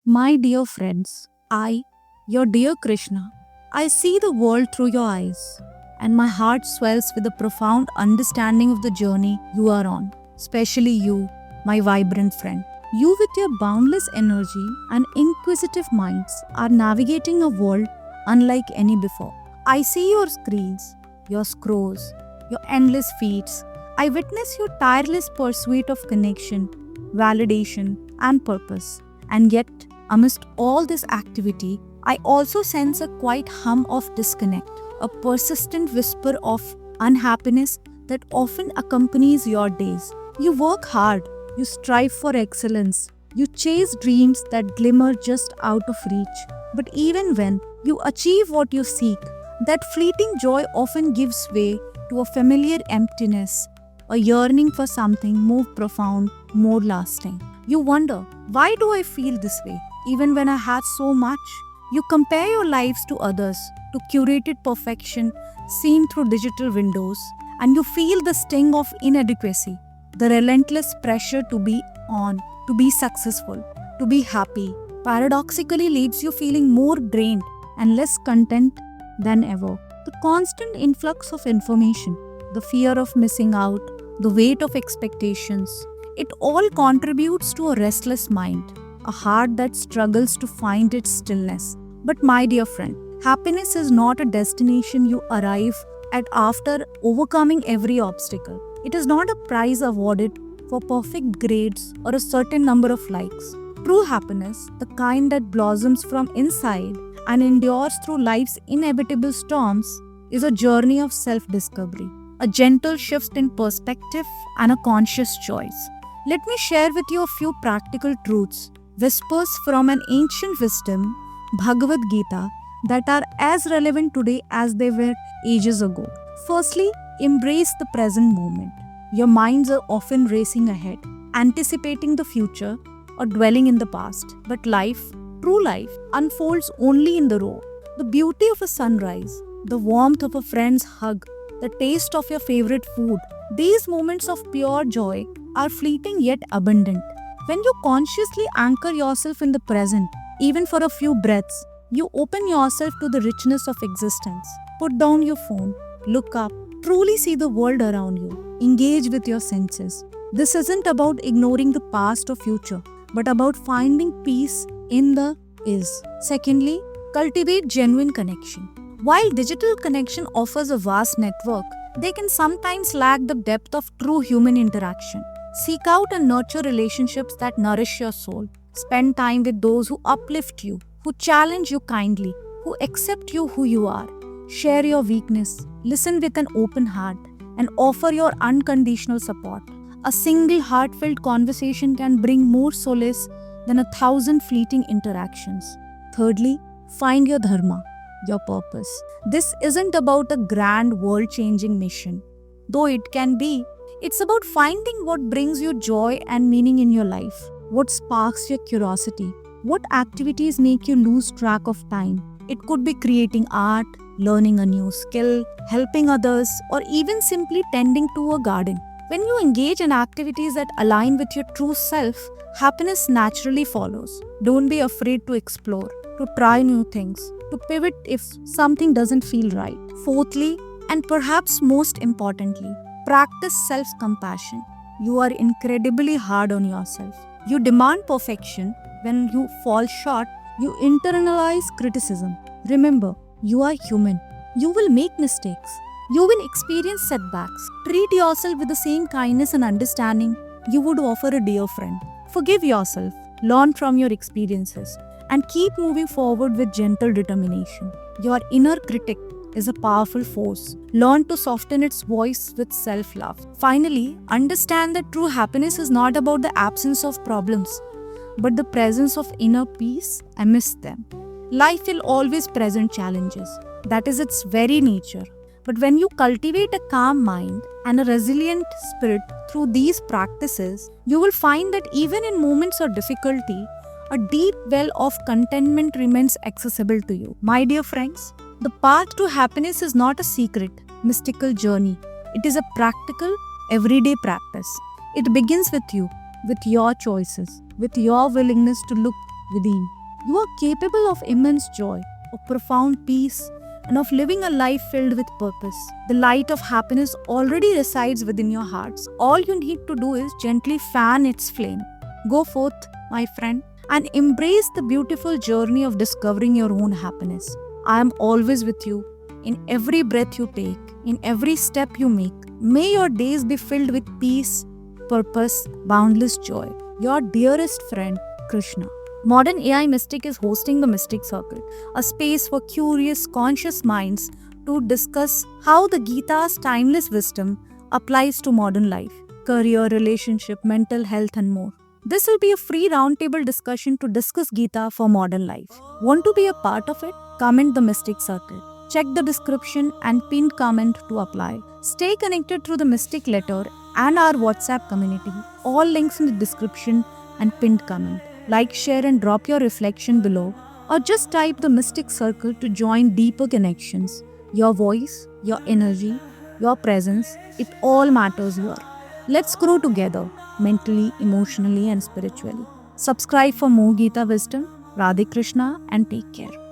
My dear friends, your dear Krishna, I see the world through your eyes, and my heart swells with a profound understanding of the journey you are on, especially you, my vibrant friend. You, with your boundless energy and inquisitive minds, are navigating a world unlike any before. I see your screens, your scrolls, your endless feeds. I witness your tireless pursuit of connection, validation, and purpose. And yet, amidst all this activity, I also sense a quiet hum of disconnect, a persistent whisper of unhappiness that often accompanies your days. You work hard, you strive for excellence, you chase dreams that glimmer just out of reach. But even when you achieve what you seek, that fleeting joy often gives way to a familiar emptiness, a yearning for something more profound, more lasting. You wonder, why do I feel this way, even when I had so much? You compare your lives to others, to curated perfection seen through digital windows, and you feel the sting of inadequacy, the relentless pressure to be on, to be successful, to be happy, paradoxically leaves you feeling more drained and less content than ever. The constant influx of information, the fear of missing out, the weight of expectations, it all contributes to a restless mind, a heart that struggles to find its stillness. But, my dear friend, happiness is not a destination you arrive at after overcoming every obstacle. It is not a prize awarded for perfect grades or a certain number of likes. True happiness, the kind that blossoms from inside and endures through life's inevitable storms, is a journey of self discovery, a gentle shift in perspective, and a conscious choice. Let me share with you a few practical truths, whispers from an ancient wisdom, Bhagavad Gita, that are as relevant today as they were ages ago. Firstly, embrace the present moment. Your minds are often racing ahead, anticipating the future or dwelling in the past. But life, true life, unfolds only in the raw. The beauty of a sunrise, the warmth of a friend's hug, the taste of your favorite food, these moments of pure joy are fleeting yet abundant. When you consciously anchor yourself in the present, even for a few breaths, you open yourself to the richness of existence. Put down your phone, look up, truly see the world around you, engage with your senses. This isn't about ignoring the past or future, but about finding peace in the is. Secondly, cultivate genuine connection. While digital connection offers a vast network, they can sometimes lack the depth of true human interaction. Seek out and nurture relationships that nourish your soul. Spend time with those who uplift you, who challenge you kindly, who accept you who you are. Share your weakness, listen with an open heart, and offer your unconditional support. A single heartfelt conversation can bring more solace than 1,000 fleeting interactions. Thirdly, find your dharma, your purpose. This isn't about a grand world-changing mission, though it can be. It's about finding what brings you joy and meaning in your life, what sparks your curiosity, what activities make you lose track of time. It could be creating art, learning a new skill, helping others, or even simply tending to a garden. When you engage in activities that align with your true self, happiness naturally follows. Don't be afraid to explore, to try new things, to pivot if something doesn't feel right. Fourthly, and perhaps most importantly, practice self-compassion. You are incredibly hard on yourself. You demand perfection. When you fall short, you internalize criticism. Remember, you are human. You will make mistakes. You will experience setbacks. Treat yourself with the same kindness and understanding you would offer a dear friend. Forgive yourself, learn from your experiences, and keep moving forward with gentle determination. Your inner critic is a powerful force. Learn to soften its voice with self-love. Finally, understand that true happiness is not about the absence of problems, but the presence of inner peace amidst them. Life will always present challenges. That is its very nature. But when you cultivate a calm mind and a resilient spirit through these practices, you will find that even in moments of difficulty, a deep well of contentment remains accessible to you. My dear friends, the path to happiness is not a secret, mystical journey. It is a practical, everyday practice. It begins with you, with your choices, with your willingness to look within. You are capable of immense joy, of profound peace, and of living a life filled with purpose. The light of happiness already resides within your hearts. All you need to do is gently fan its flame. Go forth, my friend, and embrace the beautiful journey of discovering your own happiness. I am always with you in every breath you take, in every step you make. May your days be filled with peace, purpose, boundless joy. Your dearest friend, Krishna. Modern AI Mystic is hosting the Mystic Circle, a space for curious, conscious minds to discuss how the Gita's timeless wisdom applies to modern life, career, relationship, mental health, and more. This will be a free roundtable discussion to discuss Gita for modern life. Want to be a part of it? Comment the Mystic Circle. Check the description and pinned comment to apply. Stay connected through the Mystic Letter and our WhatsApp community. All links in the description and pinned comment. Like, share, and drop your reflection below, or just type the Mystic Circle to join deeper connections. Your voice, your energy, your presence, it all matters here. Let's grow together, mentally, emotionally, and spiritually. Subscribe for more Gita wisdom. Radhe Krishna, and take care.